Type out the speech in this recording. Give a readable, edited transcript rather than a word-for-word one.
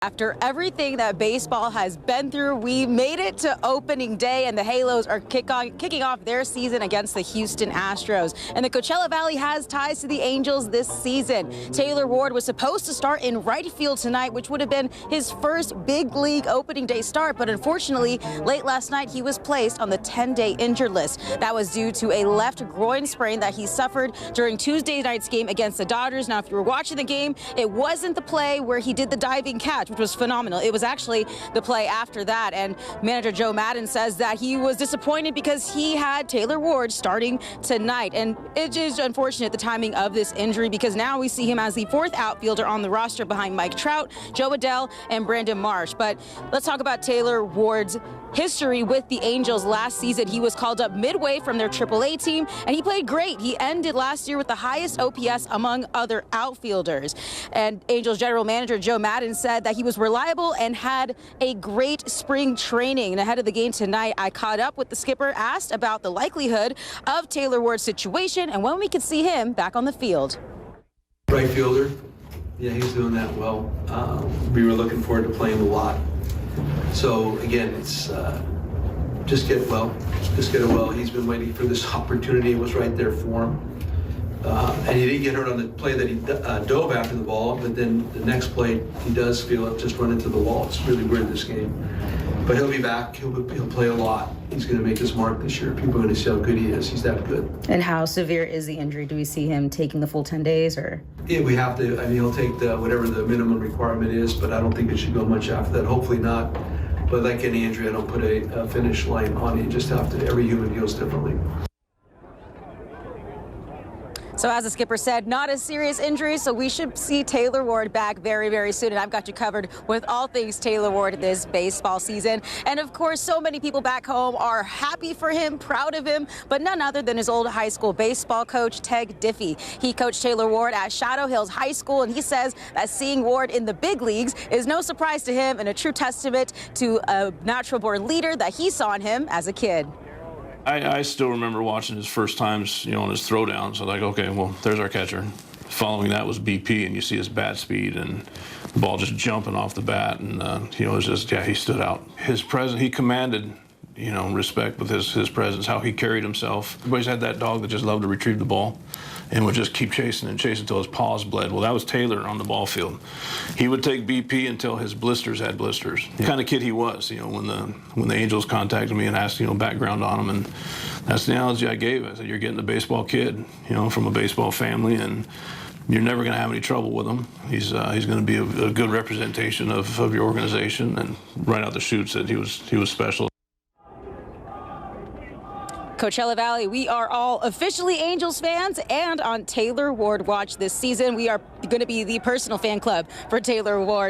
After everything that baseball has been through, we made it to opening day, and the Halos are kicking off their season against the Houston Astros. And the Coachella Valley has ties to the Angels this season. Taylor Ward was supposed to start in right field tonight, which would have been his first big league opening day start. But unfortunately, late last night, he was placed on the 10-day injured list. That was due to a left groin sprain that he suffered during Tuesday night's game against the Dodgers. Now, if you were watching the game, it wasn't the play where he did the diving catch, which was phenomenal. It was actually the play after that. And manager Joe Maddon says that he was disappointed because he had Taylor Ward starting tonight. And it is unfortunate, the timing of this injury, because now we see him as the fourth outfielder on the roster behind Mike Trout, Joe Adell, and Brandon Marsh. But let's talk about Taylor Ward's history with the Angels last season. He was called up midway from their AAA team, and he played great. He ended last year with the highest OPS among other outfielders. And Angels general manager Joe Maddon said that he was reliable and had a great spring training. And ahead of the game tonight, I caught up with the skipper, asked about the likelihood of Taylor Ward's situation and when we could see him back on the field. Right fielder, yeah, he's doing that well. We were looking forward to playing a lot. So again, it's just get it well. He's been waiting for this opportunity. It was right there for him. And he didn't get hurt on the play that he dove after the ball, but then the next play he does feel it just run into the wall. It's really weird, this game. But he'll be back. He'll play a lot. He's going to make his mark this year. People are going to see how good he is. He's that good. And how severe is the injury? Do we see him taking the full 10 days or? Yeah, we have to. I mean, he'll take whatever the minimum requirement is, but I don't think it should go much after that. Hopefully not. But like any injury, I don't put a finish line on it. You just have to. Every human heals differently. So as the skipper said, not a serious injury, so we should see Taylor Ward back very, very soon. And I've got you covered with all things Taylor Ward this baseball season. And of course, so many people back home are happy for him, proud of him, but none other than his old high school baseball coach, Ted Diffie. He coached Taylor Ward at Shadow Hills High School, and he says that seeing Ward in the big leagues is no surprise to him and a true testament to a natural-born leader that he saw in him as a kid. I still remember watching his first times, on his throwdowns. So like, okay, well, there's our catcher. Following that was BP, and you see his bat speed and the ball just jumping off the bat, and it was just, yeah, he stood out. His presence, he commanded, respect with his presence, how he carried himself. Everybody's had that dog that just loved to retrieve the ball and would just keep chasing and chasing until his paws bled. Well, that was Taylor on the ball field. He would take BP until his blisters had blisters. The kind of kid he was, when the Angels contacted me and asked, background on him, and that's the analogy I gave. I said, you're getting a baseball kid, from a baseball family, and you're never going to have any trouble with him. He's going to be a good representation of your organization, and right out the chute said he was special. Coachella Valley, we are all officially Angels fans, and on Taylor Ward Watch this season, we are going to be the personal fan club for Taylor Ward.